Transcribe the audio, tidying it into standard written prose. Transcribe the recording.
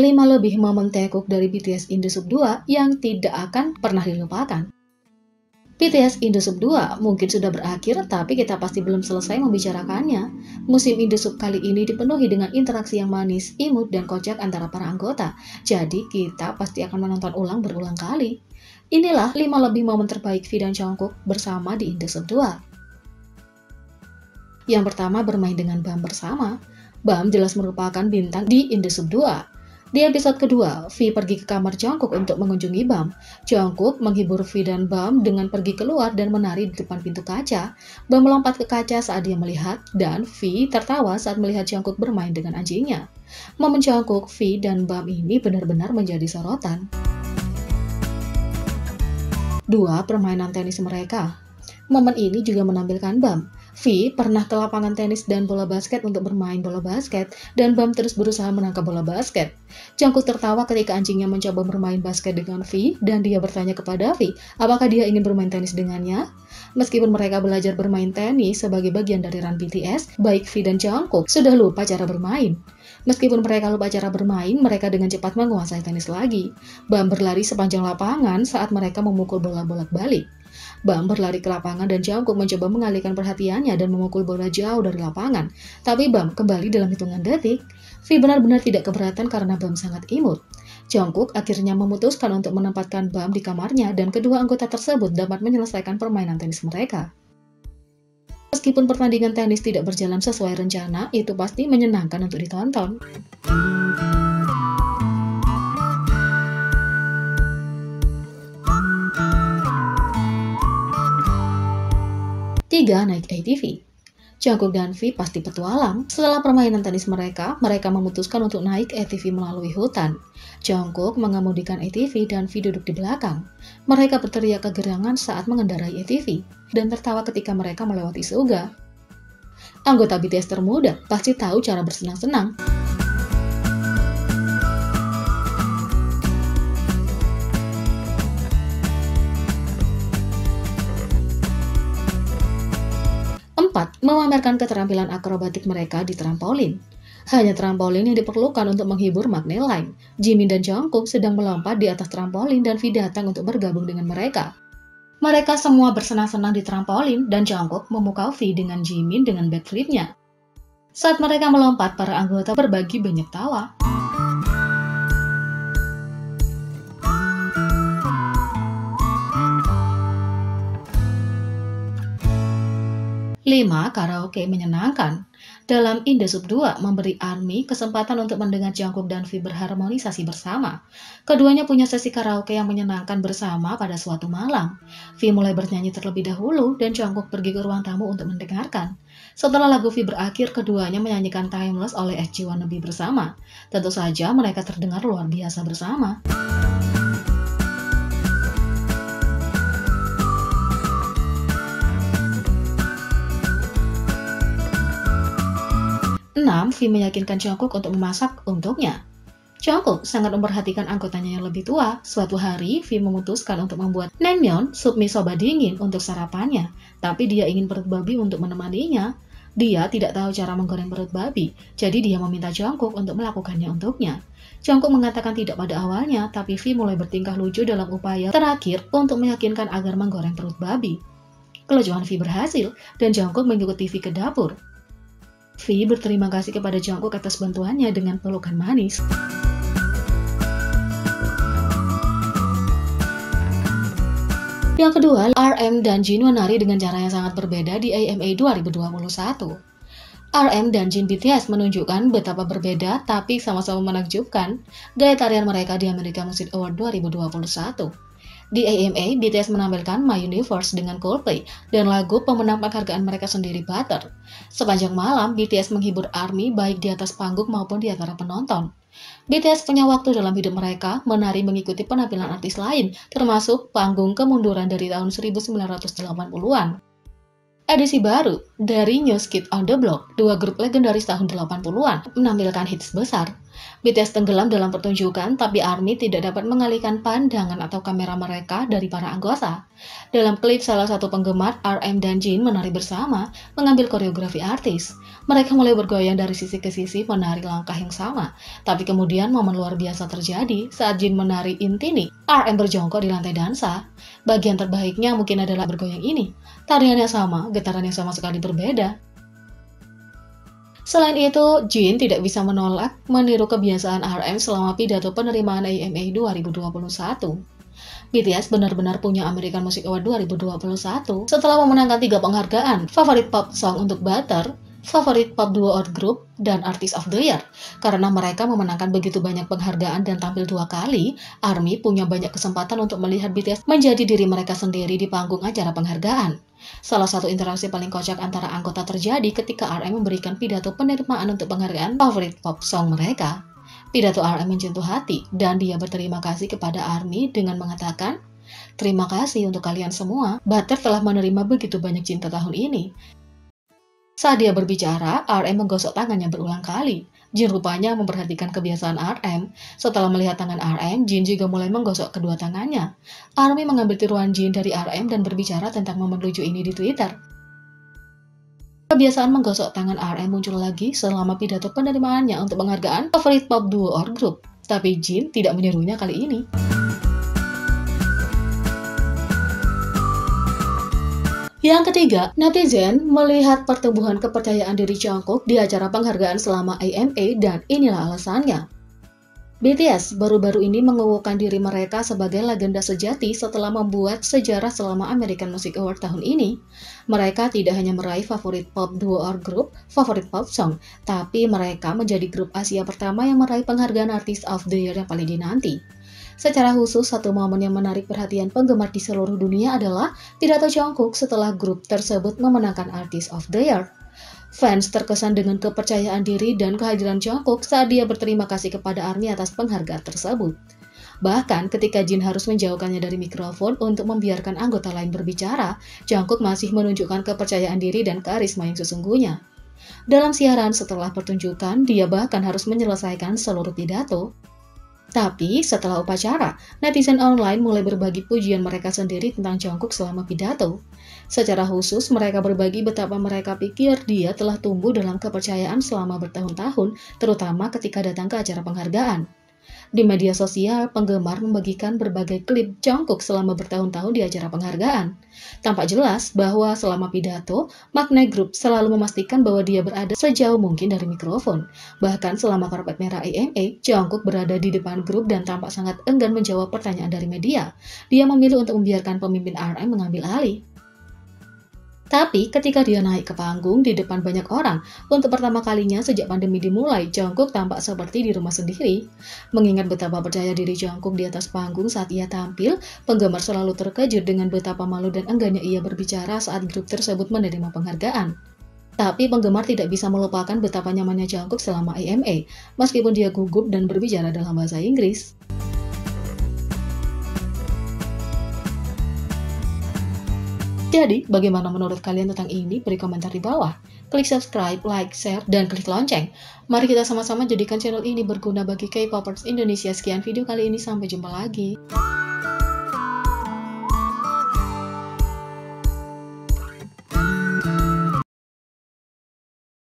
5 lebih momen Taekook dari BTS In The SUP 2 yang tidak akan pernah dilupakan. BTS In The SUP 2 mungkin sudah berakhir, tapi kita pasti belum selesai membicarakannya. Musim In The SUP kali ini dipenuhi dengan interaksi yang manis, imut, dan kocak antara para anggota. Jadi kita pasti akan menonton ulang berulang kali. Inilah 5 lebih momen terbaik V dan Jungkook bersama di In The SUP 2. Yang pertama, bermain dengan Bam bersama. Bam jelas merupakan bintang di In The SUP 2. Di episode kedua, V pergi ke kamar Jungkook untuk mengunjungi Bam. Jungkook menghibur V dan Bam dengan pergi keluar dan menari di depan pintu kaca. Bam melompat ke kaca saat dia melihat, dan V tertawa saat melihat Jungkook bermain dengan anjingnya. Momen Jungkook, V, dan Bam ini benar-benar menjadi sorotan. 2. Permainan tenis mereka. Momen ini juga menampilkan Bam. V pernah ke lapangan tenis dan bola basket untuk bermain bola basket, dan Bam terus berusaha menangkap bola basket. Jungkook tertawa ketika anjingnya mencoba bermain basket dengan V, dan dia bertanya kepada V, apakah dia ingin bermain tenis dengannya? Meskipun mereka belajar bermain tenis sebagai bagian dari run BTS, baik V dan Jungkook sudah lupa cara bermain. Meskipun mereka lupa cara bermain, mereka dengan cepat menguasai tenis lagi. Bam berlari sepanjang lapangan saat mereka memukul bola bolak-balik. Bam berlari ke lapangan dan Jungkook mencoba mengalihkan perhatiannya dan memukul bola jauh dari lapangan. Tapi Bam kembali dalam hitungan detik. V benar-benar tidak keberatan karena Bam sangat imut. Jungkook akhirnya memutuskan untuk menempatkan Bam di kamarnya dan kedua anggota tersebut dapat menyelesaikan permainan tenis mereka. Meskipun pertandingan tenis tidak berjalan sesuai rencana, itu pasti menyenangkan untuk ditonton. 3. Naik ATV. Jungkook dan V pasti petualang. Setelah permainan tenis mereka memutuskan untuk naik ATV melalui hutan. Jungkook mengemudikan ATV dan V duduk di belakang. Mereka berteriak kegerangan saat mengendarai ATV, dan tertawa ketika mereka melewati Suga. Anggota BTS termuda pasti tahu cara bersenang-senang. 4. Memamerkan keterampilan akrobatik mereka di trampolin. Hanya trampolin yang diperlukan untuk menghibur Magne Line. Jimin dan Jungkook sedang melompat di atas trampolin dan V datang untuk bergabung dengan mereka. Mereka semua bersenang-senang di trampolin dan Jungkook memukau V dengan Jimin dengan backflipnya. Saat mereka melompat, para anggota berbagi banyak tawa. 5. Karaoke menyenangkan. Dalam In The SUP 2 memberi ARMY kesempatan untuk mendengar Jungkook dan V berharmonisasi bersama. Keduanya punya sesi karaoke yang menyenangkan bersama pada suatu malam. V mulai bernyanyi terlebih dahulu dan Jungkook pergi ke ruang tamu untuk mendengarkan. Setelah lagu V berakhir, keduanya menyanyikan Timeless oleh SG Wannabe bersama. Tentu saja mereka terdengar luar biasa bersama. 6. V meyakinkan Jungkook untuk memasak untuknya. Jungkook sangat memperhatikan anggotanya yang lebih tua. Suatu hari, V memutuskan untuk membuat naengmyeon, sup mie soba dingin, untuk sarapannya. Tapi dia ingin perut babi untuk menemaninya. Dia tidak tahu cara menggoreng perut babi, jadi dia meminta Jungkook untuk melakukannya untuknya. Jungkook mengatakan tidak pada awalnya, tapi V mulai bertingkah lucu dalam upaya terakhir untuk meyakinkan agar menggoreng perut babi. Kelucuan V berhasil, dan Jungkook mengikuti V ke dapur. V berterima kasih kepada Jungkook atas bantuannya dengan pelukan manis. Yang kedua, RM dan Jin menari dengan cara yang sangat berbeda di AMA 2021. RM dan Jin BTS menunjukkan betapa berbeda tapi sama-sama menakjubkan gaya tarian mereka di American Music Award 2021. Di AMA, BTS menampilkan My Universe dengan Coldplay dan lagu pemenang penghargaan mereka sendiri Butter. Sepanjang malam, BTS menghibur ARMY baik di atas panggung maupun di antara penonton. BTS punya waktu dalam hidup mereka menari mengikuti penampilan artis lain, termasuk panggung kemunduran dari tahun 1980-an. Edisi baru dari New Kids on the Block, dua grup legendaris tahun 80-an, menampilkan hits besar. BTS tenggelam dalam pertunjukan, tapi ARMY tidak dapat mengalihkan pandangan atau kamera mereka dari para anggota. Dalam klip, salah satu penggemar, RM dan Jin menari bersama, mengambil koreografi artis. Mereka mulai bergoyang dari sisi ke sisi menari langkah yang sama. Tapi kemudian momen luar biasa terjadi saat Jin menari Intini. RM berjongkok di lantai dansa. Bagian terbaiknya mungkin adalah bergoyang ini. Tariannya sama, getarannya sama sekali berbeda. Selain itu, Jin tidak bisa menolak meniru kebiasaan RM selama pidato penerimaan AMA 2021. BTS benar-benar punya American Music Award 2021 setelah memenangkan 3 penghargaan, Favorit Pop Song untuk Butter, Favorit Pop Duo or Group, dan Artist of the Year. Karena mereka memenangkan begitu banyak penghargaan dan tampil 2 kali, ARMY punya banyak kesempatan untuk melihat BTS menjadi diri mereka sendiri di panggung acara penghargaan. Salah satu interaksi paling kocak antara anggota terjadi ketika RM memberikan pidato penerimaan untuk penghargaan Favorit Pop Song mereka. Pidato RM menyentuh hati, dan dia berterima kasih kepada ARMY dengan mengatakan, "Terima kasih untuk kalian semua, Butter telah menerima begitu banyak cinta tahun ini." Saat dia berbicara, RM menggosok tangannya berulang kali. Jin rupanya memperhatikan kebiasaan RM. Setelah melihat tangan RM, Jin juga mulai menggosok kedua tangannya. ARMY mengambil tiruan Jin dari RM dan berbicara tentang momen lucu ini di Twitter. Kebiasaan menggosok tangan RM muncul lagi selama pidato penerimaannya untuk penghargaan Favorit Pop Duo or Group. Tapi Jin tidak menirunya kali ini. Yang ketiga, netizen melihat pertumbuhan kepercayaan diri Jungkook di acara penghargaan selama AMA dan inilah alasannya. BTS baru-baru ini mengukuhkan diri mereka sebagai legenda sejati setelah membuat sejarah selama American Music Award tahun ini. Mereka tidak hanya meraih Favorit Pop Duo or Group, Favorit Pop Song, tapi mereka menjadi grup Asia pertama yang meraih penghargaan Artist of the Year yang paling dinanti. Secara khusus, satu momen yang menarik perhatian penggemar di seluruh dunia adalah pidato Jungkook setelah grup tersebut memenangkan Artist of the Year. Fans terkesan dengan kepercayaan diri dan kehadiran Jungkook saat dia berterima kasih kepada ARMY atas penghargaan tersebut. Bahkan ketika Jin harus menjauhkannya dari mikrofon untuk membiarkan anggota lain berbicara, Jungkook masih menunjukkan kepercayaan diri dan karisma yang sesungguhnya. Dalam siaran setelah pertunjukan, dia bahkan harus menyelesaikan seluruh pidato. Tapi setelah upacara, netizen online mulai berbagi pujian mereka sendiri tentang Jungkook selama pidato. Secara khusus, mereka berbagi betapa mereka pikir dia telah tumbuh dalam kepercayaan selama bertahun-tahun, terutama ketika datang ke acara penghargaan. Di media sosial, penggemar membagikan berbagai klip Jungkook selama bertahun-tahun di acara penghargaan. Tampak jelas bahwa selama pidato, Magnet Group selalu memastikan bahwa dia berada sejauh mungkin dari mikrofon. Bahkan selama karpet merah AMA, Jungkook berada di depan grup dan tampak sangat enggan menjawab pertanyaan dari media. Dia memilih untuk membiarkan pemimpin RM mengambil alih. Tapi ketika dia naik ke panggung di depan banyak orang, untuk pertama kalinya sejak pandemi dimulai, Jungkook tampak seperti di rumah sendiri. Mengingat betapa percaya diri Jungkook di atas panggung saat ia tampil, penggemar selalu terkejut dengan betapa malu dan enggannya ia berbicara saat grup tersebut menerima penghargaan. Tapi penggemar tidak bisa melupakan betapa nyamannya Jungkook selama AMA, meskipun dia gugup dan berbicara dalam bahasa Inggris. Jadi, bagaimana menurut kalian tentang ini? Beri komentar di bawah. Klik subscribe, like, share, dan klik lonceng. Mari kita sama-sama jadikan channel ini berguna bagi K-popers Indonesia. Sekian video kali ini, sampai jumpa lagi.